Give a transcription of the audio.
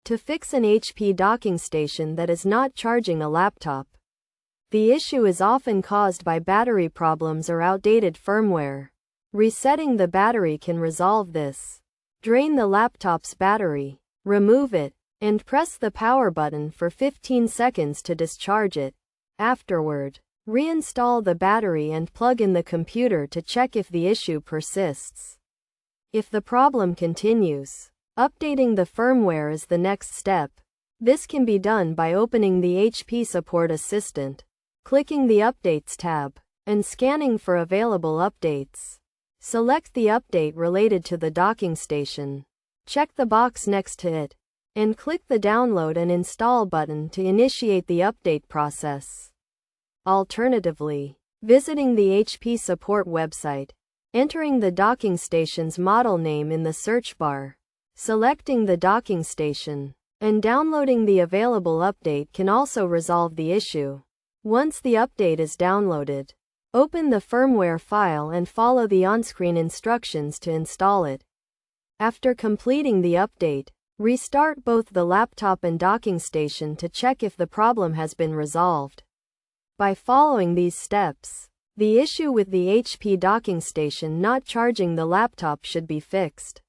To fix an HP docking station that is not charging a laptop. The issue is often caused by battery problems or outdated firmware. Resetting the battery can resolve this. Drain the laptop's battery, remove it, and press the power button for 15 seconds to discharge it. Afterward, reinstall the battery and plug in the computer to check if the issue persists. If the problem continues, updating the firmware is the next step. This can be done by opening the HP Support Assistant, clicking the Updates tab, and scanning for available updates. Select the update related to the docking station. Check the box next to it, and click the Download and Install button to initiate the update process. Alternatively, visiting the HP Support website, entering the docking station's model name in the search bar, selecting the docking station, and downloading the available update can also resolve the issue. Once the update is downloaded, open the firmware file and follow the on-screen instructions to install it. After completing the update, restart both the laptop and docking station to check if the problem has been resolved. By following these steps, the issue with the HP docking station not charging the laptop should be fixed.